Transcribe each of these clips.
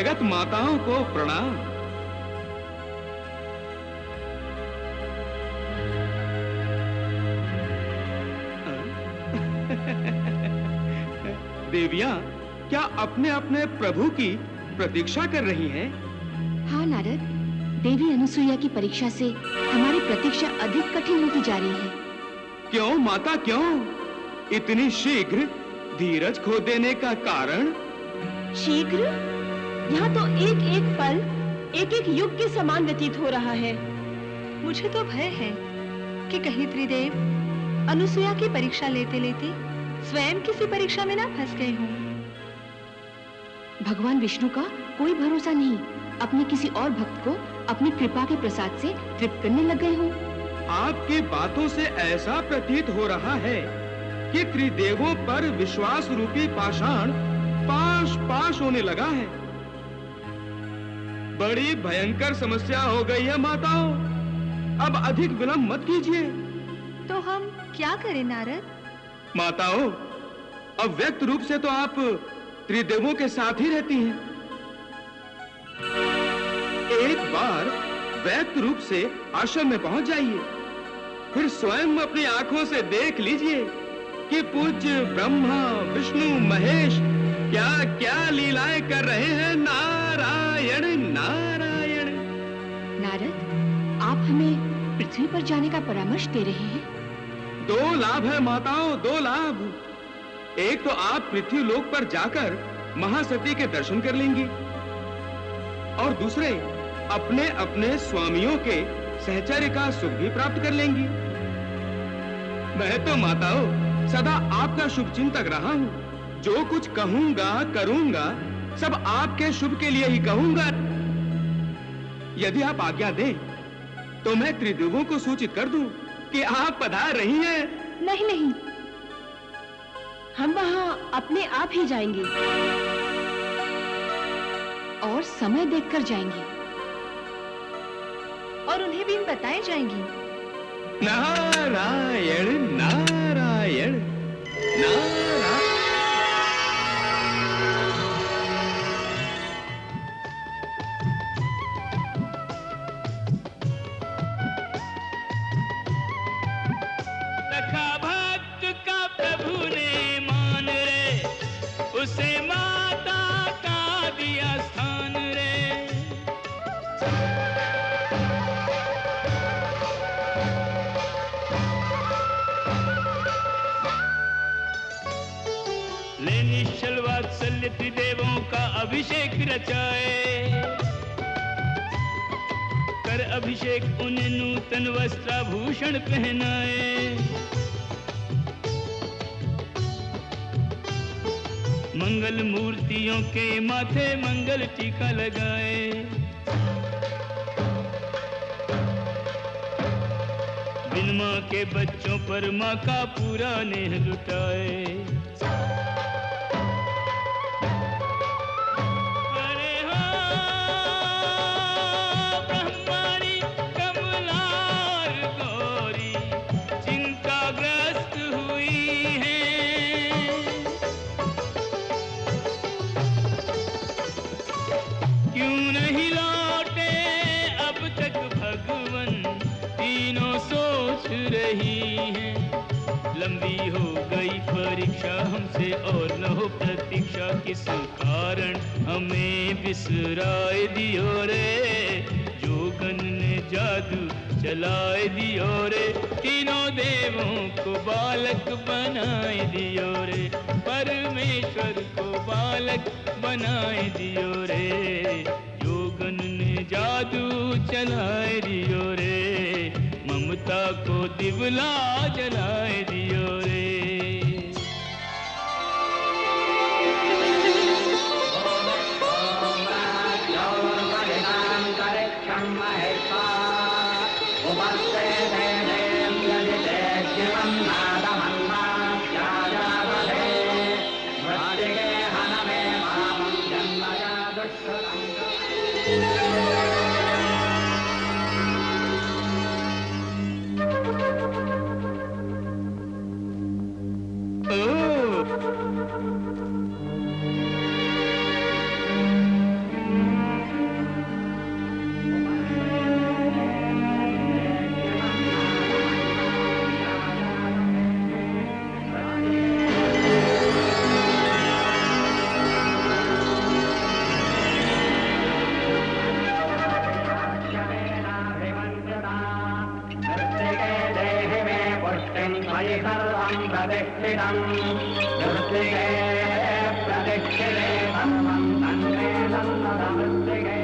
जगत माताओं को प्रणाम। देवियां क्या अपने अपने प्रभु की प्रतीक्षा कर रही हैं? हाँ नारद, देवी अनुसुईया की परीक्षा से हमारी प्रतीक्षा अधिक कठिन होती जा रही है। क्यों माता, क्यों इतनी शीघ्र धीरज खो देने का कारण? शीघ्र? यहाँ तो एक एक पल एक एक युग के समान व्यतीत हो रहा है। मुझे तो भय है कि कहीं त्रिदेव अनुसुईया की परीक्षा लेते लेते स्वयं किसी परीक्षा में ना फंस गए हों। भगवान विष्णु का कोई भरोसा नहीं, अपने किसी और भक्त को अपनी कृपा के प्रसाद से तृप्त करने लग गए हों। आपकी बातों से ऐसा प्रतीत हो रहा है कि त्रिदेवों पर विश्वास रूपी पाषाण पाश पाश होने लगा है। बड़ी भयंकर समस्या हो गई है माताओं, अब अधिक विलंब मत कीजिए। तो हम क्या करें नारद? माताओं, अब व्यक्त रूप से तो आप त्रिदेवों के साथ ही रहती हैं। एक बार व्यक्त रूप से आश्रम में पहुंच जाइए, फिर स्वयं अपनी आंखों से देख लीजिए कि पूज्य ब्रह्मा विष्णु महेश क्या क्या लीलाएं कर रहे हैं। नारायण नारायण। नारद, आप हमें पृथ्वी पर जाने का परामर्श दे रहे हैं? दो लाभ है माताओं, दो लाभ। एक तो आप पृथ्वी लोक पर जाकर महासती के दर्शन कर लेंगी, और दूसरे अपने अपने स्वामियों के सहचर्य का सुख भी प्राप्त कर लेंगी। मैं तो माताओं सदा आपका शुभ चिंतक रहा हूं। जो कुछ कहूंगा करूंगा सब आपके शुभ के लिए ही कहूंगा। यदि आप आज्ञा दें तो मैं त्रिदेवों को सूचित कर दूं कि आप पधार रही हैं। नहीं नहीं, हम वहां अपने आप ही जाएंगे और समय देखकर जाएंगे, और उन्हें भी बताए जाएंगी। नारायण नारायण नारायण। सखा भक्त का प्रभु ने मान रे, उसे माता का दिया स्थान रे। ले निश्चल वात्सल्य त्रिदेवों का अभिषेक रचाए, कर अभिषेक उन्हें नूतन वस्त्राभूषण पहनाए। मंगल मूर्तियों के माथे मंगल टीका लगाए। बिन मां के बच्चों पर मां का पूरा नेह लुटाए। लंबी हो गई परीक्षा हमसे और न हो प्रतीक्षा, किस कारण हमें बिसराए दियो रे। जोगन ने जादू चलाए दियो रे, तीनों देवों को बालक बनाए दियो रे। परमेश्वर को बालक बनाए दियो रे। जोगन ने जादू चलाए दियो रे, ममता को दिवला जलाए दियो रे। मयि सर्वं प्रतिष्ठितं मृत्तिके प्रतिष्ठिते सर्वं तन्मे सन्नतमृत्तिके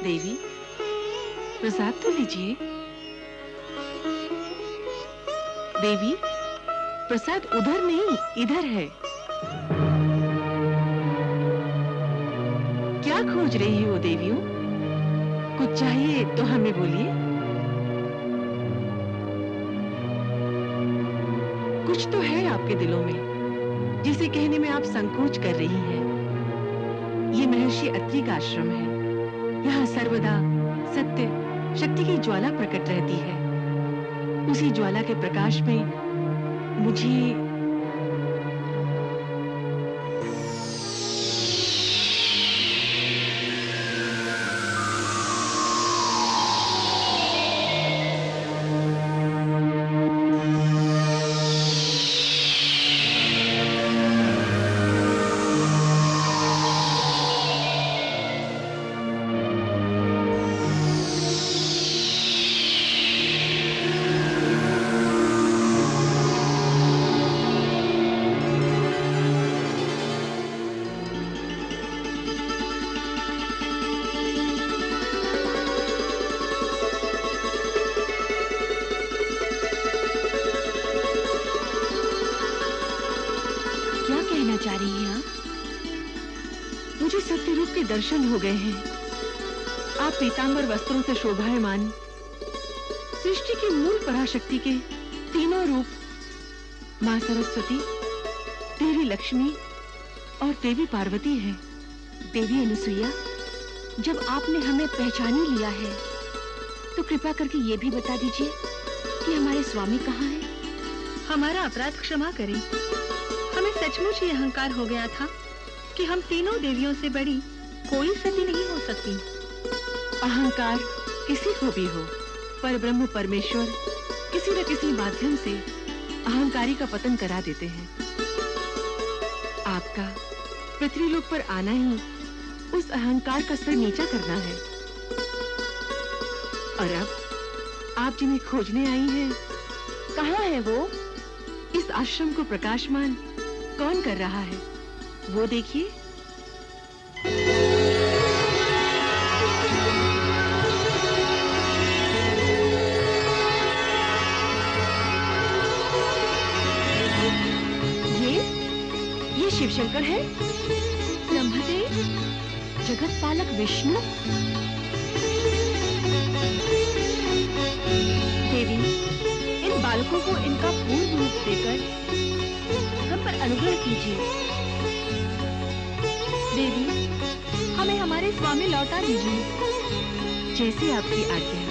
देवी, प्रसाद तो लीजिए। देवी, प्रसाद उधर नहीं, इधर है। क्या खोज रही हो देवियों? कुछ चाहिए तो हमें बोलिए। कुछ तो है आपके दिलों में जिसे कहने में आप संकोच कर रही हैं। ये महर्षि अत्रि का आश्रम है। यहाँ सर्वदा सत्य शक्ति की ज्वाला प्रकट रहती है। उसी ज्वाला के प्रकाश में मुझे जा रही हैं आप? मुझे सत्य रूप के दर्शन हो गए हैं। आप पीतांबर वस्त्रों से शोभायमान सृष्टि की मूल पराशक्ति के तीनों रूप मां सरस्वती, देवी लक्ष्मी और देवी पार्वती है। देवी अनुसुईया, जब आपने हमें पहचान ही लिया है तो कृपा करके ये भी बता दीजिए कि हमारे स्वामी कहाँ हैं? हमारा अपराध क्षमा करें। हमें सचमुच ही अहंकार हो गया था कि हम तीनों देवियों से बड़ी कोई सती नहीं हो सकती। अहंकार किसी को भी हो, पर ब्रह्म परमेश्वर किसी न किसी माध्यम से अहंकारी का पतन करा देते हैं। आपका पृथ्वीलोक पर आना ही उस अहंकार का स्तर नीचा करना है। और अब आप जिन्हें खोजने आई हैं, कहाँ है वो? इस आश्रम को प्रकाशमान कौन कर रहा है, वो देखिए। ये शिवशंकर है, ब्रह्मदेव, जगत पालक विष्णु। देवी, इन बालकों को इनका पूर्ण रूप देकर हम पर अनुग्रह कीजिए। देवी, हमें हमारे स्वामी लौटा दीजिए। जैसी आपकी आज्ञा।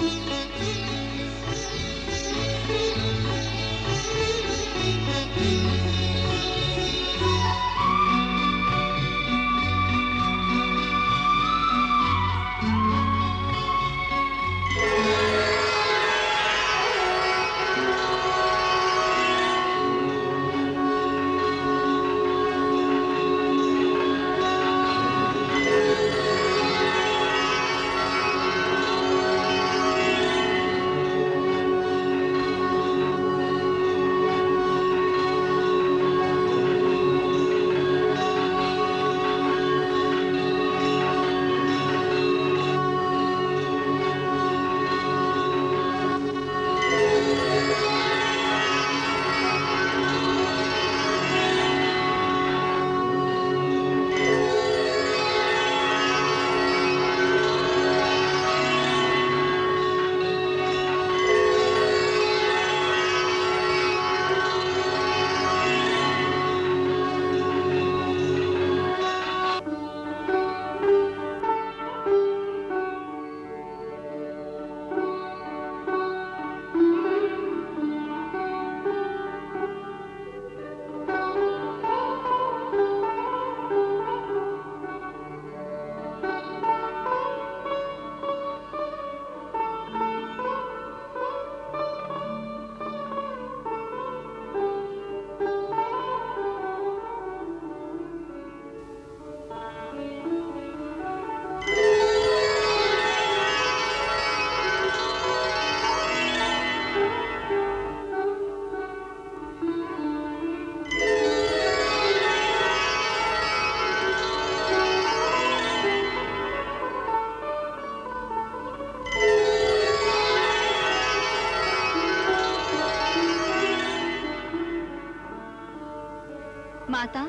माता,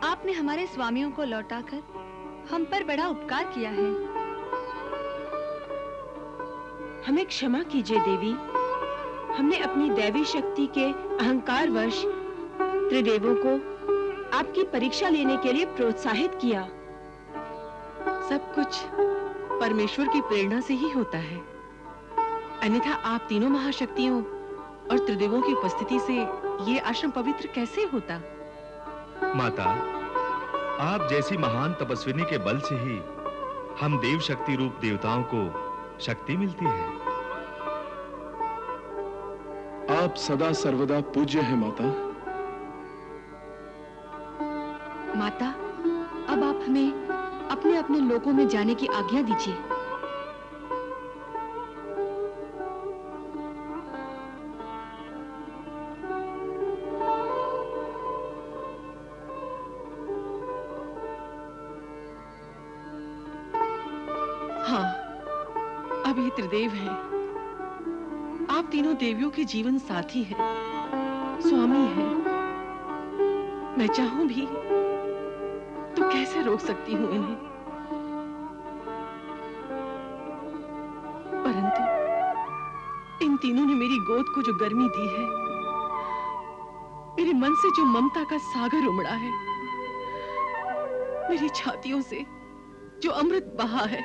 आपने हमारे स्वामियों को लौटाकर हम पर बड़ा उपकार किया है। हमें क्षमा कीजिए देवी। हमने अपनी दैवी शक्ति के अहंकारवश त्रिदेवों को आपकी परीक्षा लेने के लिए प्रोत्साहित किया। सब कुछ परमेश्वर की प्रेरणा से ही होता है, अन्यथा आप तीनों महाशक्तियों और त्रिदेवों की उपस्थिति से ये आश्रम पवित्र कैसे होता? माता, आप जैसी महान तपस्विनी के बल से ही हम देव शक्ति रूप देवताओं को शक्ति मिलती है। आप सदा सर्वदा पूज्य हैं माता। माता, अब आप हमें अपने अपने लोकों में जाने की आज्ञा दीजिए। हाँ, अब ये त्रिदेव हैं। आप तीनों देवियों के जीवन साथी हैं, स्वामी हैं। मैं चाहूं भी तो कैसे रोक सकती हूँ इन्हें? परंतु इन तीनों ने मेरी गोद को जो गर्मी दी है, मेरे मन से जो ममता का सागर उमड़ा है, मेरी छातियों से जो अमृत बहा है,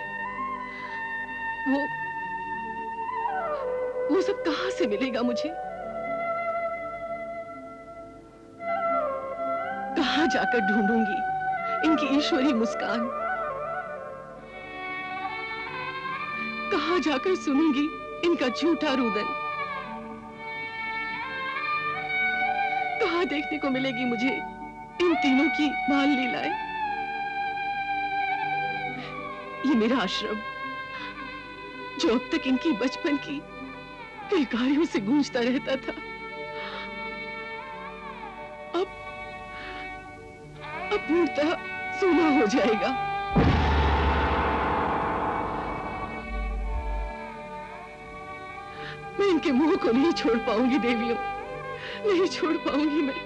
वो सब कहां से मिलेगा मुझे? कहां जाकर ढूंढूंगी इनकी ईश्वरी मुस्कान? कहां जाकर सुनूंगी इनका झूठा रुदन? कहां देखने को मिलेगी मुझे इन तीनों की बाल लीलाएं? ये मेरा आश्रम, जो अब तक इनकी बचपन की किलकारियों से गूंजता रहता था, अब पूर्णतः सूना हो जाएगा। मैं इनके मुंह को नहीं छोड़ पाऊंगी देवियों, नहीं छोड़ पाऊंगी मैं।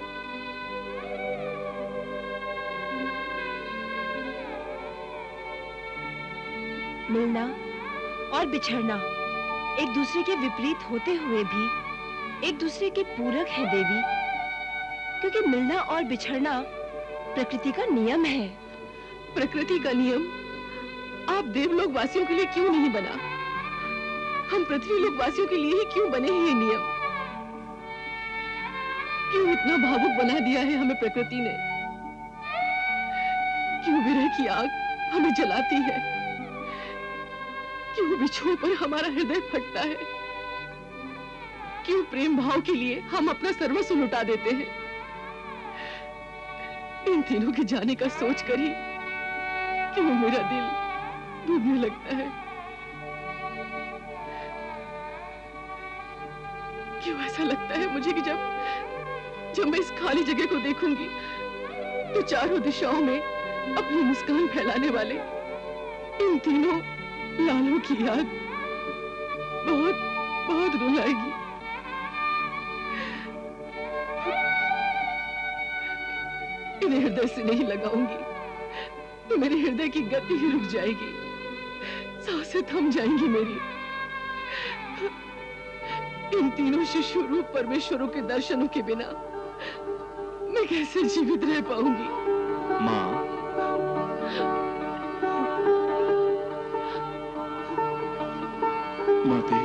मिलना और बिछड़ना एक दूसरे के विपरीत होते हुए भी एक दूसरे के पूरक है देवी, क्योंकि मिलना और बिछड़ना प्रकृति का नियम है। प्रकृति का नियम आप देवलोक वासियों के लिए क्यों नहीं बना? हम पृथ्वी लोक वासियों के लिए ही क्यों बने हैं ये नियम? क्यों इतना भावुक बना दिया है हमें प्रकृति ने? क्यों विरह की आग हमें जलाती है? क्यों बिछुओं पर हमारा हृदय फटता है? क्यों प्रेम भाव के लिए हम अपना सर्वस्व लुटा देते हैं? इन तीनों के जाने का सोचकर ही क्यों मेरा दिल डूबने लगता है? क्यों ऐसा लगता है मुझे कि जब मैं इस खाली जगह को देखूंगी तो चारों दिशाओं में अपनी मुस्कान फैलाने वाले इन तीनों लालों की याद बहुत बहुत रुलाएगी। इन्हें हृदय से नहीं लगाऊंगी तो मेरे हृदय की गति ही रुक जाएगी, सांसें थम जाएंगी मेरी। इन तीनों शिशु रूप परमेश्वरों के दर्शनों के बिना मैं कैसे जीवित रह पाऊंगी? माँ, माते,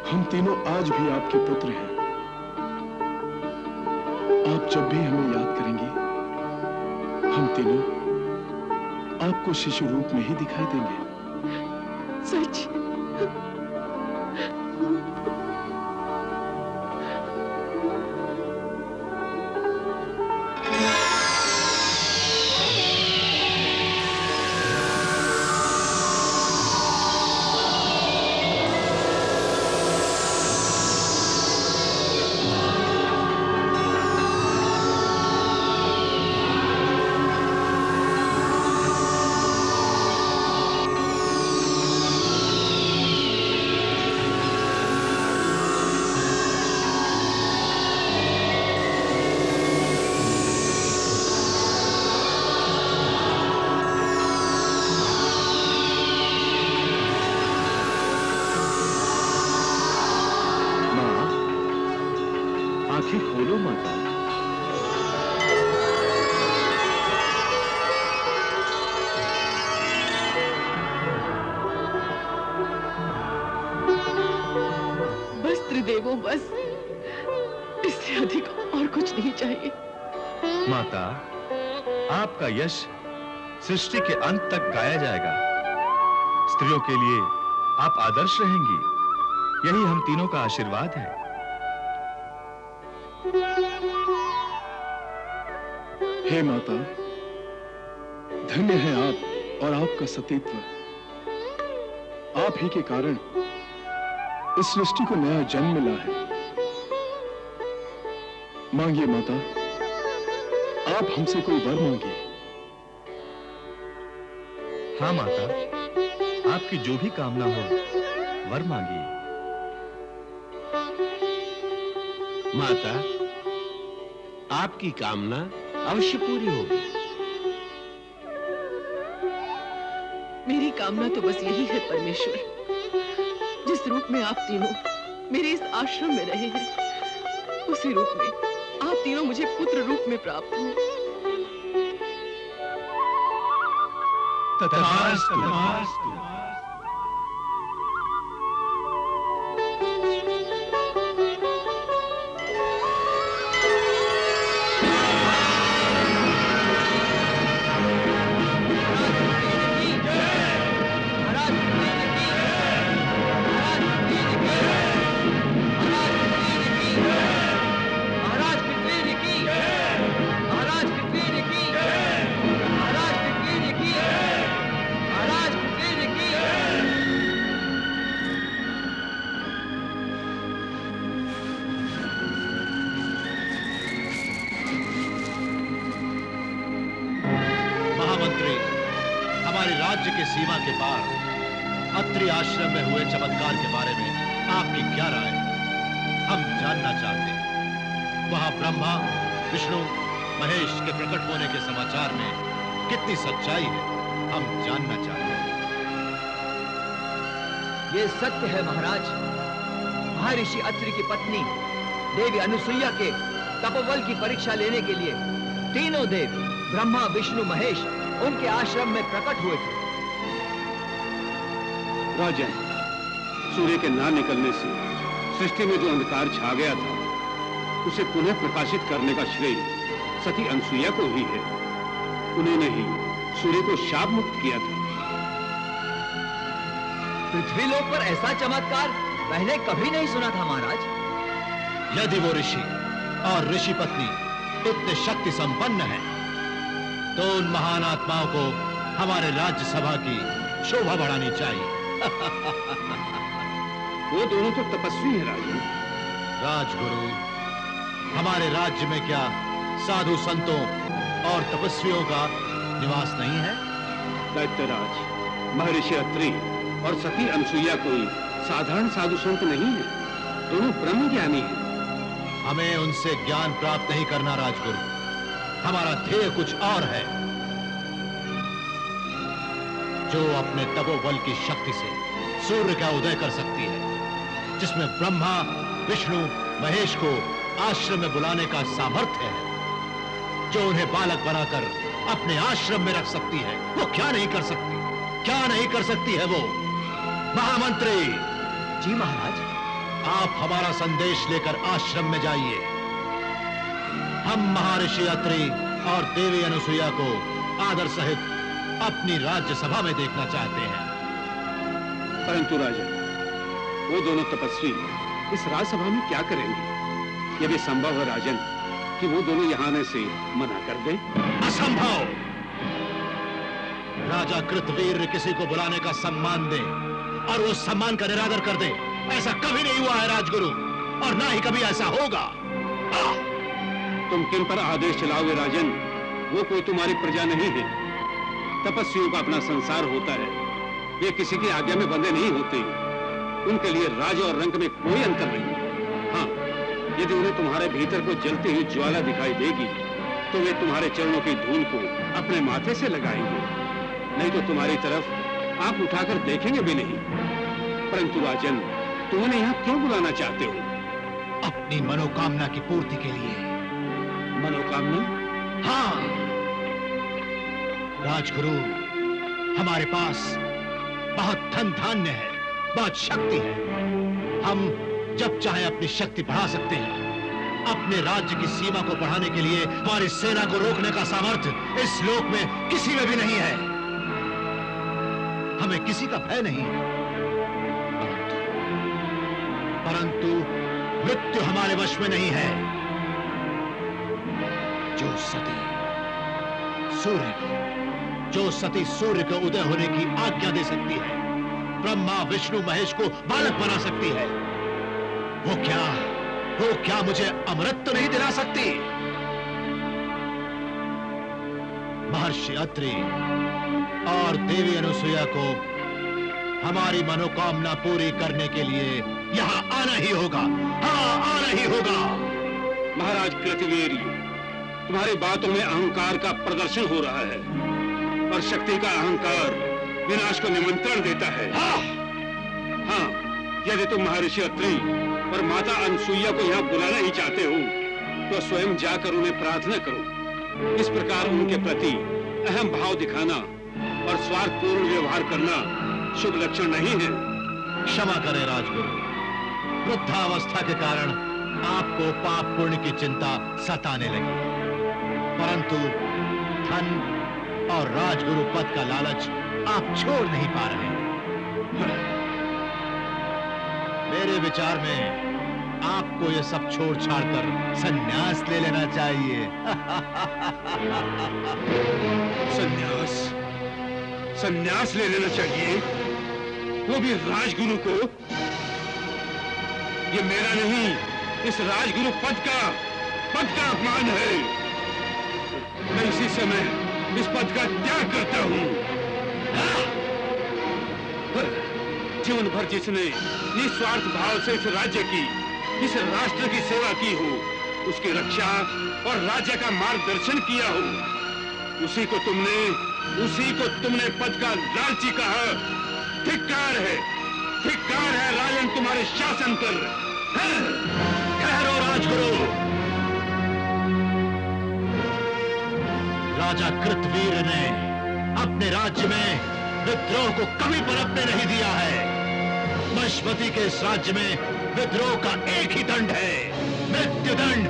हम तीनों आज भी आपके पुत्र हैं। आप जब भी हमें याद करेंगी, हम तीनों आपको शिशु रूप में ही दिखाई देंगे। सच? आंखें खोलो माता। बस त्रिदेवों, बस। इससे अधिक और कुछ नहीं चाहिए। माता, आपका यश सृष्टि के अंत तक गाया जाएगा। स्त्रियों के लिए आप आदर्श रहेंगी। यही हम तीनों का आशीर्वाद है। हे माता, धन्य है आप और आपका सतीत्व। आप ही के कारण इस सृष्टि को नया जन्म मिला है। मांगिए माता, आप हमसे कोई वर मांगिए। हाँ माता, आपकी जो भी कामना हो वर मांगिए। माता, आपकी कामना अवश्य पूरी होगी। मेरी कामना तो बस यही है परमेश्वर, जिस रूप में आप तीनों मेरे इस आश्रम में रहे हैं, उसी रूप में आप तीनों मुझे पुत्र रूप में प्राप्त हो। तथास्तु, तथास्तु। महामंत्री, हमारे राज्य के सीमा के पार अत्रि आश्रम में हुए चमत्कार के बारे में आपकी क्या राय है? हम जानना चाहते हैं। वहां ब्रह्मा, विष्णु, महेश के प्रकट होने के समाचार में कितनी सच्चाई है, हम जानना चाहते हैं। ये सत्य है महाराज। महर्षि अत्रि की पत्नी देवी अनुसुईया के तपोबल की परीक्षा लेने के लिए तीनों देव ब्रह्मा, विष्णु, महेश उनके आश्रम में प्रकट हुए थे। राजन, सूर्य के ना निकलने से सृष्टि में जो अंधकार छा गया था, उसे पुनः प्रकाशित करने का श्रेय सती अनुसुईया को ही है। उन्होंने ही सूर्य को शाप मुक्त किया था। पृथ्वीलोक पर ऐसा चमत्कार पहले कभी नहीं सुना था महाराज। यदि वो ऋषि और ऋषि पत्नी इतने शक्ति संपन्न है, तो उन महान आत्माओं को हमारे राज्यसभा की शोभा बढ़ानी चाहिए। वो दोनों तो तपस्वी हैं राजन। राजगुरु, हमारे राज्य में क्या साधु संतों और तपस्वियों का निवास नहीं है? दैत्यराज, महर्षि अत्रि और सती अनुसुईया कोई साधारण साधु संत नहीं है। दोनों ब्रह्म ज्ञानी हैं। हमें उनसे ज्ञान प्राप्त नहीं करना राजगुरु। हमारा ध्येय कुछ और है। जो अपने तपोबल की शक्ति से सूर्य का उदय कर सकती है, जिसमें ब्रह्मा, विष्णु, महेश को आश्रम में बुलाने का सामर्थ्य है, जो उन्हें बालक बनाकर अपने आश्रम में रख सकती है, वो क्या नहीं कर सकती? क्या नहीं कर सकती है वो? महामंत्री जी महाराज। आप हमारा संदेश लेकर आश्रम में जाइए। हम महर्षि अत्रि और देवी अनुसुईया को आदर सहित अपनी राज्यसभा में देखना चाहते हैं। परंतु राजन, वो दोनों तपस्वी इस राजसभा में क्या करेंगे? यह भी संभव है राजन कि वो दोनों यहाँ आने से मना कर दें? असंभव। राजा कृतवीर किसी को बुलाने का सम्मान दे और उस सम्मान का निरादर कर दे, ऐसा कभी नहीं हुआ है राजगुरु, और ना ही कभी ऐसा होगा। तुम किन पर आदेश चलाओगे राजन? वो कोई तुम्हारी प्रजा नहीं है। तपस्वियों का अपना संसार होता है। वे किसी की आज्ञा में बंधे नहीं होते। उनके लिए राज और रंग में कोई अंतर नहीं। हाँ, यदि उन्हें तुम्हारे भीतर को जलती हुई ज्वाला दिखाई देगी, तो वे तुम्हारे चरणों की धूल को अपने माथे से लगाएंगे। नहीं तो तुम्हारी तरफ आंख उठाकर देखेंगे भी नहीं। परंतु राजन, तुम उन्हें यहाँ क्यों बुलाना चाहते हो? अपनी मनोकामना की पूर्ति के लिए। मनोकामना? हाँ राजगुरु, हमारे पास बहुत धन धान्य है, बहुत शक्ति है। हम जब चाहे अपनी शक्ति बढ़ा सकते हैं। अपने राज्य की सीमा को बढ़ाने के लिए हमारी सेना को रोकने का सामर्थ्य इस लोक में किसी में भी नहीं है। हमें किसी का भय नहीं है, परंतु मृत्यु हमारे वश में नहीं है। जो सती सूर्य के उदय होने की आज्ञा दे सकती है, ब्रह्मा विष्णु महेश को बालक बना सकती है, वो क्या मुझे अमृत तो नहीं दिला सकती? महर्षि अत्रि और देवी अनुसुईया को हमारी मनोकामना पूरी करने के लिए यहां आना ही होगा। हाँ, आना ही होगा। महाराज कृतवीर, तुम्हारी बातों में अहंकार का प्रदर्शन हो रहा है, और शक्ति का अहंकार विनाश को निमंत्रण देता है। हाँ, यदि तुम महर्षि अत्रि और माता अनुसुईया को यहाँ बुलाना ही चाहते हो, तो स्वयं जाकर उन्हें प्रार्थना करो। इस प्रकार उनके प्रति अहम भाव दिखाना और स्वार्थपूर्ण व्यवहार करना शुभ लक्षण नहीं है। क्षमा करें राजगुरु, वृद्धावस्था के कारण आपको पाप पुण्य की चिंता सताने लगी, परंतु धन और राजगुरु पद का लालच आप छोड़ नहीं पा रहे हैं। मेरे विचार में आपको ये सब छोड़ छाड़ कर संन्यास ले लेना चाहिए। संन्यास ले लेना चाहिए, वो भी राजगुरु को? ये मेरा नहीं, इस राजगुरु पद का अपमान है। मैं इसी समय इस पद का त्याग करता हूं। जीवन भर जिसने निस्वार्थ भाव से इस राज्य की, इस राष्ट्र की सेवा की हो, उसकी रक्षा और राज्य का मार्गदर्शन किया हो, उसी को तुमने पद का लालची कहा। धिक्कार है राजन तुम्हारे शासन पर। ठहरो राजगुरु। राजा कृतवीर ने अपने राज्य में विद्रोह को कभी पनपने नहीं दिया है। मशवती के इस राज्य में विद्रोह का एक ही दंड है, मृत्यु दंड।